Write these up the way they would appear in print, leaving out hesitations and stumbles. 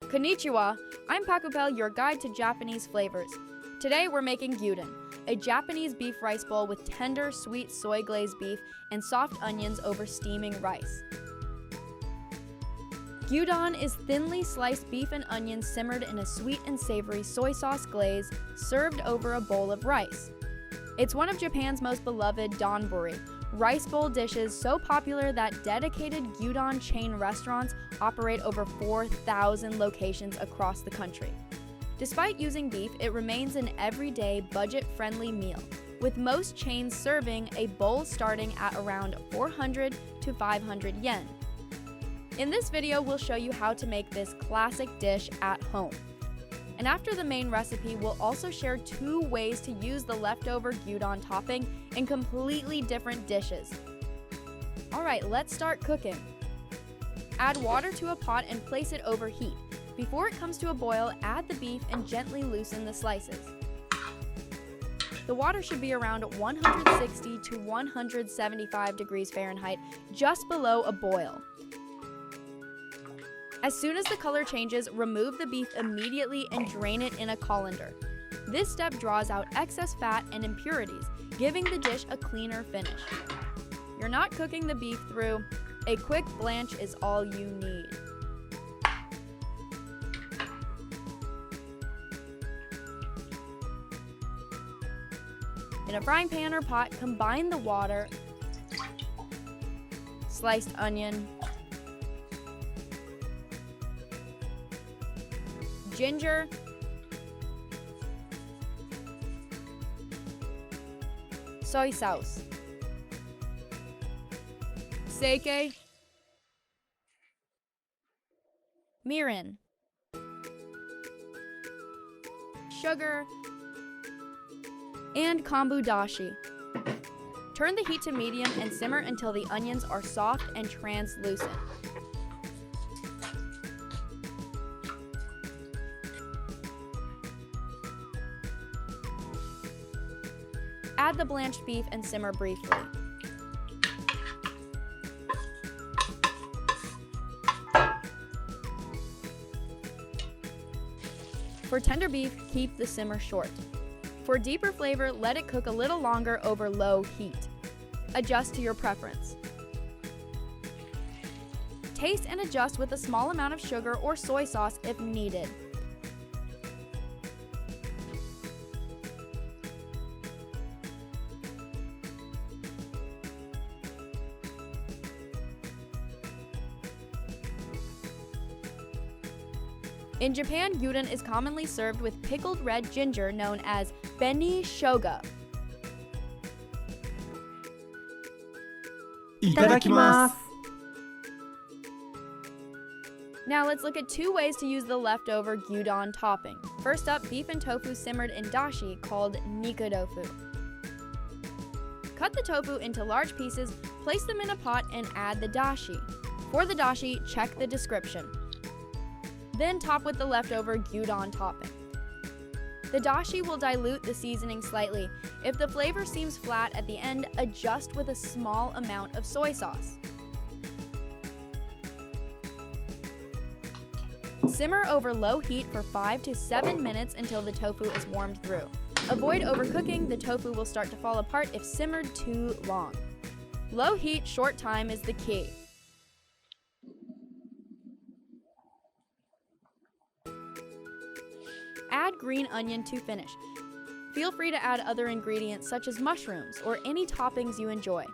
Konnichiwa, I'm Paqupel, your guide to Japanese flavors. Today we're making Gyudon, a Japanese beef rice bowl with tender, sweet soy glazed beef and soft onions over steaming rice. Gyudon is thinly sliced beef and onions simmered in a sweet and savory soy sauce glaze, served over a bowl of rice. It's one of Japan's most beloved donburi, rice bowl dishes so popular that dedicated Gyudon chain restaurants operate over 4,000 locations across the country. Despite using beef, it remains an everyday, budget-friendly meal, with most chains serving a bowl starting at around 400 to 500 yen. In this video, we'll show you how to make this classic dish at home. And after the main recipe, we'll also share 2 ways to use the leftover Gyudon topping in completely different dishes. Alright, let's start cooking. Add water to a pot and place it over heat. Before it comes to a boil, add the beef and gently loosen the slices. The water should be around 160 to 175 degrees Fahrenheit, just below a boil. As soon as the color changes, remove the beef immediately and drain it in a colander. This step draws out excess fat and impurities, giving the dish a cleaner finish. You're not cooking the beef through. A quick blanch is all you need. In a frying pan or pot, combine the water, sliced onion, ginger, soy sauce, sake, mirin, sugar, and kombu dashi. Turn the heat to medium and simmer until the onions are soft and translucent. Add the blanched beef and simmer briefly. For tender beef, keep the simmer short. For deeper flavor, let it cook a little longer over low heat. Adjust to your preference. Taste and adjust with a small amount of sugar or soy sauce if needed. In Japan, Gyudon is commonly served with pickled red ginger known as beni shoga. Itadakimasu. Now let's look at 2 ways to use the leftover Gyudon topping. First up, beef and tofu simmered in dashi called Nikudofu. Cut the tofu into large pieces, place them in a pot, and add the dashi. For the dashi, check the description. Then top with the leftover Gyudon topping. The dashi will dilute the seasoning slightly. If the flavor seems flat at the end, adjust with a small amount of soy sauce. Simmer over low heat for 5 to 7 minutes until the tofu is warmed through. Avoid overcooking, the tofu will start to fall apart if simmered too long. Low heat, short time is the key. Add green onion to finish. Feel free to add other ingredients such as mushrooms or any toppings you enjoy.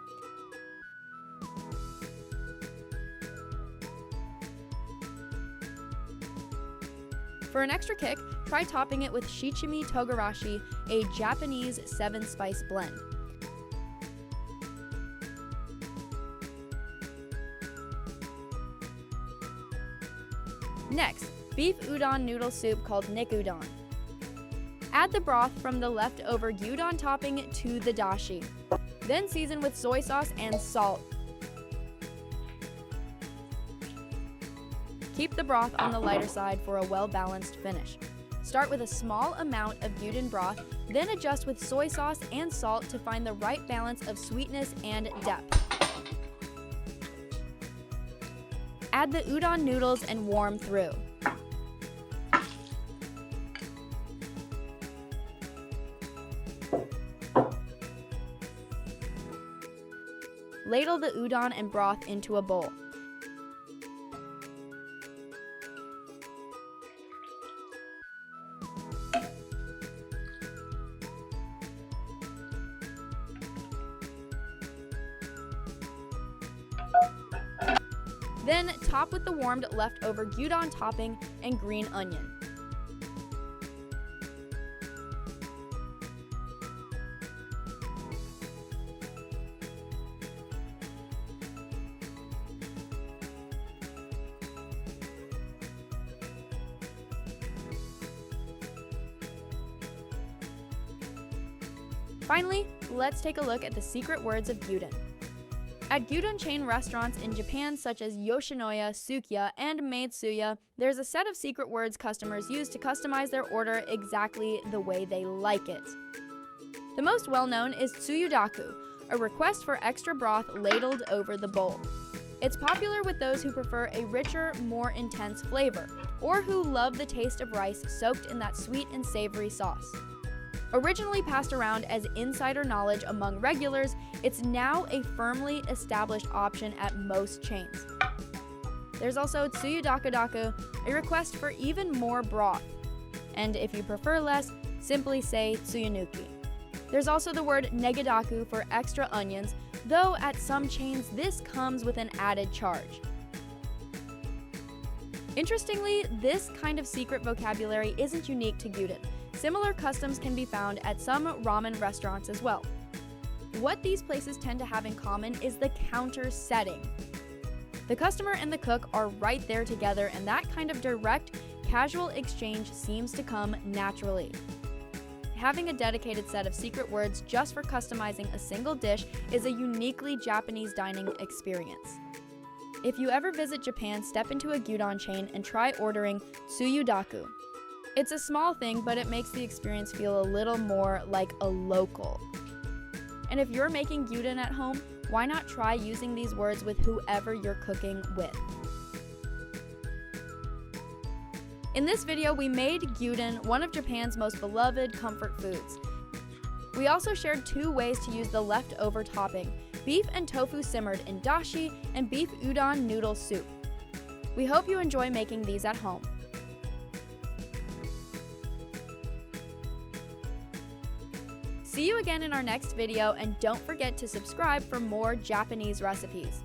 For an extra kick, try topping it with shichimi togarashi, a Japanese 7-spice blend. Next, beef udon noodle soup called Nikuudon. Add the broth from the leftover Gyudon topping to the dashi. Then season with soy sauce and salt. Keep the broth on the lighter side for a well-balanced finish. Start with a small amount of Gyudon broth, then adjust with soy sauce and salt to find the right balance of sweetness and depth. Add the udon noodles and warm through. ladle the udon and broth into a bowl. Then top with the warmed leftover gyudon topping and green onion. Finally, let's take a look at the secret words of Gyudon. At Gyudon chain restaurants in Japan such as Yoshinoya, Sukiya, and Maitsuya, there's a set of secret words customers use to customize their order exactly the way they like it. The most well-known is tsuyudaku, a request for extra broth ladled over the bowl. It's popular with those who prefer a richer, more intense flavor, or who love the taste of rice soaked in that sweet and savory sauce. Originally passed around as insider knowledge among regulars, it's now a firmly established option at most chains. There's also tsuyudaku, a request for even more broth. And if you prefer less, simply say tsuyunuki. There's also the word negidaku for extra onions, though at some chains this comes with an added charge. Interestingly, this kind of secret vocabulary isn't unique to Gyudon. Similar customs can be found at some ramen restaurants as well. What these places tend to have in common is the counter setting. The customer and the cook are right there together, and that kind of direct, casual exchange seems to come naturally. Having a dedicated set of secret words just for customizing a single dish is a uniquely Japanese dining experience. If you ever visit Japan, step into a gyudon chain and try ordering tsuyudaku. It's a small thing, but it makes the experience feel a little more like a local. And if you're making gyudon at home, why not try using these words with whoever you're cooking with? In this video, we made gyudon one of Japan's most beloved comfort foods. We also shared 2 ways to use the leftover topping: beef and tofu simmered in dashi and beef udon noodle soup. We hope you enjoy making these at home. See you again in our next video, and don't forget to subscribe for more Japanese recipes.